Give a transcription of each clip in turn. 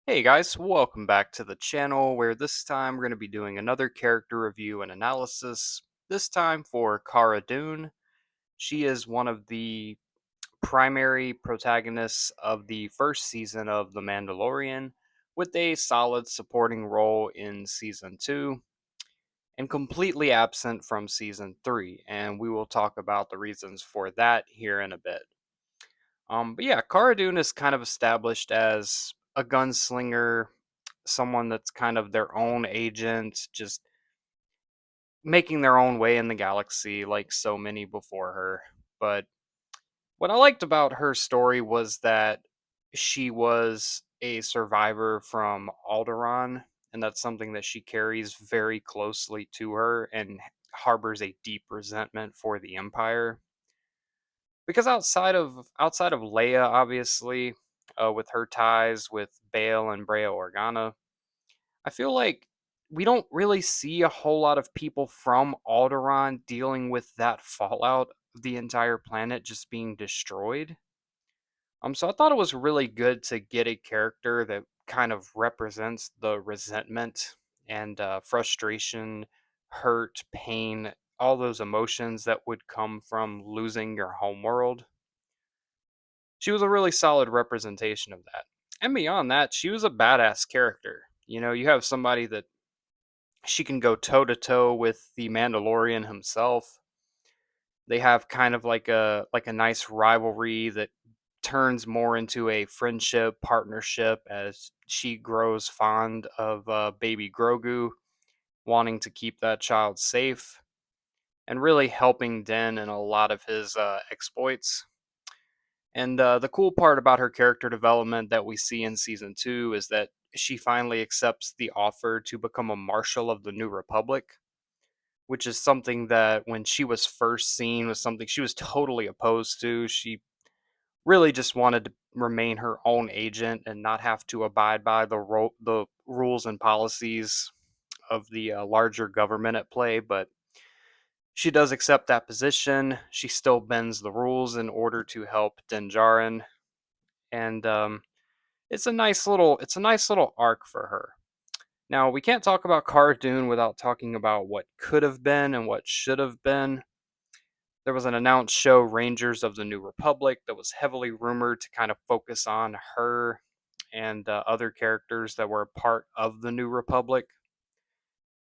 Hey guys, welcome back to the channel where this time we're going to be doing another character review and analysis. This time for Cara Dune. She is one of the primary protagonists of the first season of The Mandalorian, with a solid supporting role in season 2 and completely absent from season 3, and we will talk about the reasons for that here in a bit. But yeah, Cara Dune is kind of established as a gunslinger, someone that's kind of their own agent, just making their own way in the galaxy like so many before her. But what I liked about her story was that she was a survivor from Alderaan, and that's something that she carries very closely to her and harbors a deep resentment for the Empire. Because outside of Leia, obviously, with her ties with Bail and Brea Organa, I feel like we don't really see a whole lot of people from Alderaan dealing with that fallout of the entire planet just being destroyed. So I thought it was really good to get a character that kind of represents the resentment and frustration, hurt, pain, all those emotions that would come from losing your home world. She was a really solid representation of that. And beyond that, she was a badass character. You know, you have somebody that she can go toe to toe with the Mandalorian himself. They have kind of like a nice rivalry that turns more into a friendship partnership as she grows fond of baby Grogu, wanting to keep that child safe and really helping Den in a lot of his exploits. And the cool part about her character development that we see in season 2 is that she finally accepts the offer to become a marshal of the New Republic, which is something that when she was first seen was something she was totally opposed to. She really just wanted to remain her own agent and not have to abide by the rules and policies of the larger government at play. But she does accept that position. She still bends the rules in order to help Din Djarin, and it's a nice little arc for her. Now, we can't talk about Cara Dune without talking about what could have been and what should have been. There was an announced show, Rangers of the New Republic, that was heavily rumored to kind of focus on her and other characters that were a part of the New Republic.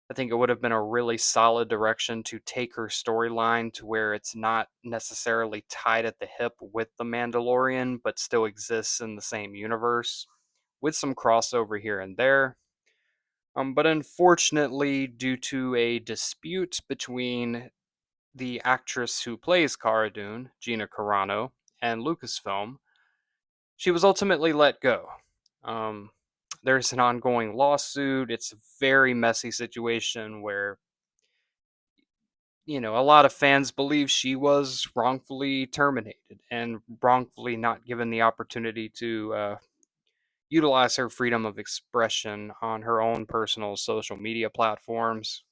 I think it would have been a really solid direction to take her storyline to where it's not necessarily tied at the hip with The Mandalorian, but still exists in the same universe with some crossover here and there. But unfortunately, due to a dispute between the actress who plays Cara Dune, Gina Carano, and Lucasfilm, she was ultimately let go. Um, there's an ongoing lawsuit. It's a very messy situation where, a lot of fans believe she was wrongfully terminated and wrongfully not given the opportunity to utilize her freedom of expression on her own personal social media platforms.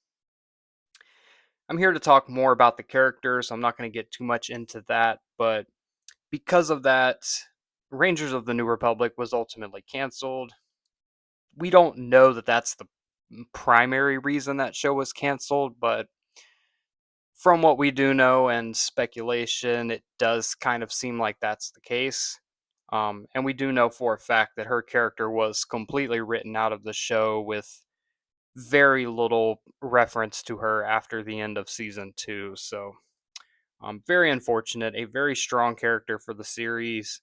I'm here to talk more about the characters. So I'm not going to get too much into that, but because of that, Rangers of the New Republic was ultimately canceled. We don't know that that's the primary reason that show was canceled, but from what we do know and speculation, it does kind of seem like that's the case. And we do know for a fact that her character was completely written out of the show with very little reference to her after the end of season 2. So, very unfortunate. A very strong character for the series.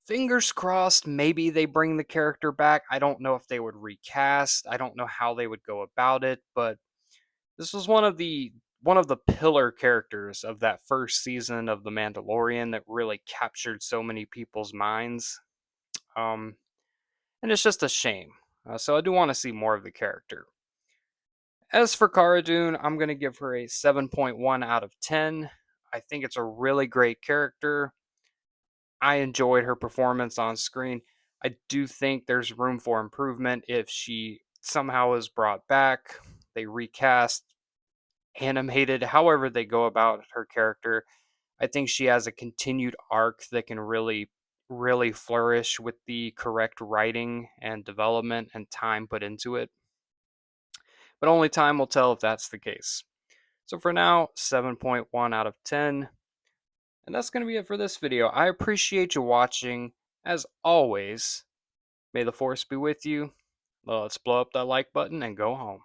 Fingers crossed, maybe they bring the character back. I don't know if they would recast. I don't know how they would go about it, but this was one of the pillar characters of that first season of The Mandalorian that really captured so many people's minds. Um, and it's just a shame. So I do want to see more of the character. As for Cara Dune, I'm going to give her a 7.1 out of 10. I think it's a really great character. I enjoyed her performance on screen. I do think there's room for improvement if she somehow is brought back, they recast, animated, however they go about her character. I think she has a continued arc that can really really flourish with the correct writing and development and time put into it. But only time will tell if that's the case. So for now, 7.1 out of 10. And that's going to be it for this video. I appreciate you watching. As always, may the force be with you. Let's blow up that like button and go home.